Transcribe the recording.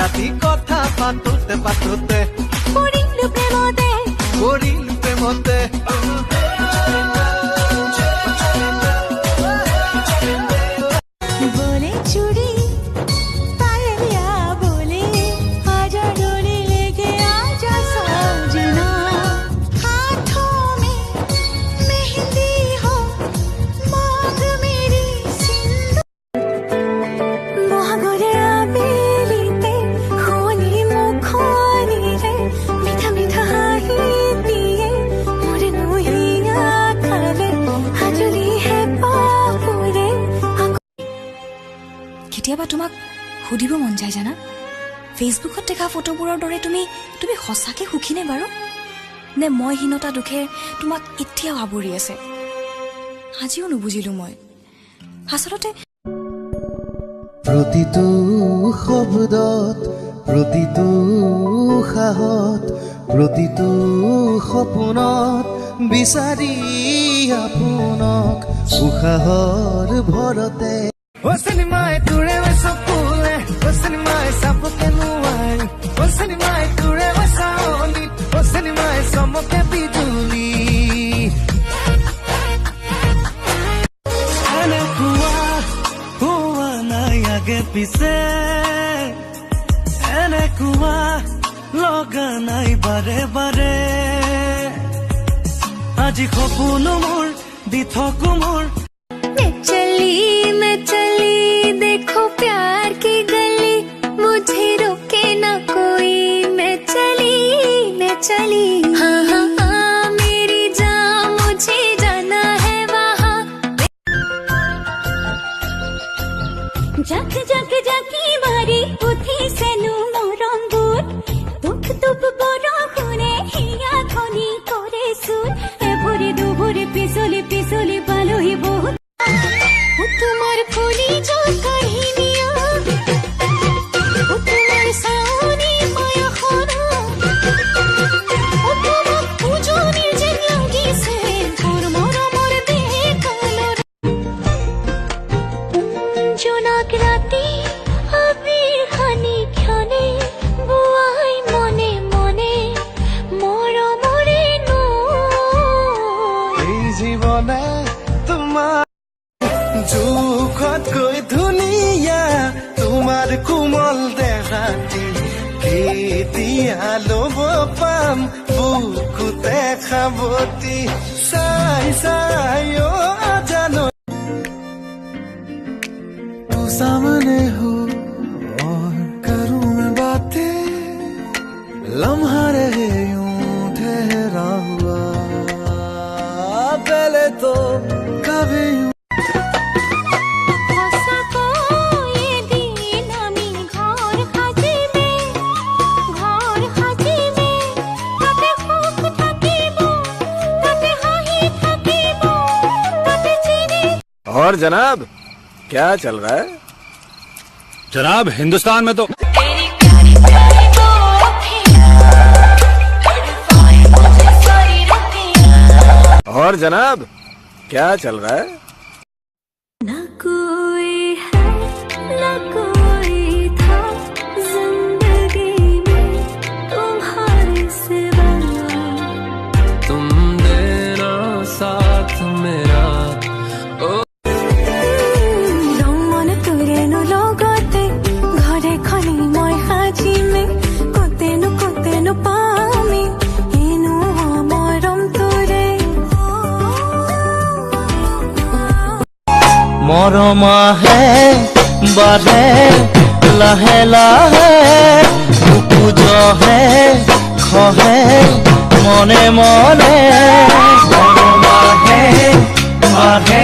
ৰাতি কথা পাতোতে পাতোতে পৰিলো প্ৰেমতে बोले चूड़ी पायलिया बोले आजा डोली लेके आजा साजना हाथों में मेहंदी हो मांग मेरी सिंदूर मोहगोरे आबेलीते खोनी मुखोनी रे मीठा मीठा हाही दिए मोरे नुहिया खाले हाजुली है पापुरे কেতিয়াবা তোমাক সুধিব মন যায় জানা ফেচবুকত দেখা ফটোবোৰৰ দৰে তুমি সঁচাকৈ সুখী নে বাৰু নে মই হীনতা দুখে তোমাক এতিয়াও আৱৰি আছে আজিও নুবুজিলো মই আচলতে প্ৰতিটো শব্দত প্ৰতিটো উশাহত প্ৰতিটো সপোনত বিচাৰি আপোনাক উশাহৰ ভৰতে Osanimai ture wasapule Osanimai sapoke nuai Osanimai ture wasaoni Osanimai samoke bijuli Ana huwa na yage pise Ana loga nai bare bare Aji khopunu mur dithoku mur मैं चली देखो प्यार की गली मुझे रोके ना कोई मैं चली हाँ हाँ हाँ मेरी जान मुझे जाना है वहाँ जाकी मारी उठी सेनु मोरम बुट दुख बड़ा कोने हिया खोनी कोरे सुन ए भोरे दुभोरे पिसोली बालो ही बहुत तुम्हार खोली जो कहिनिया तुम्हार सानी माया खाना तुम्हार पूजो निर्जन लगी से और मोर देह कलर जो नाक राती आबिर खानी ख्याने बुआई मने मने मोर मोरे नो जीवने तुम्हार জোখতকৈ ধুনীয়া তোমাৰ কোমল দেহাটি কেতিয়া ল'ব পাম বুকুতে খাবতি চাই জানো तू सामने हो और करूं मैं बातें लम्हा रहे यूं ठहरा हुआ पहले तो कभी और जनाब क्या चल रहा है जनाब हिंदुस्तान में तो और जनाब क्या चल रहा है ना कोई है ना कोई था जिंदगी में तुम्हारे सिवा तुम देना साथ मेरा মৰমাহে বাঢ়ে লাহে লাহে বুকু জহে খহে মনে মনে মৰমাহে বাঢ়ে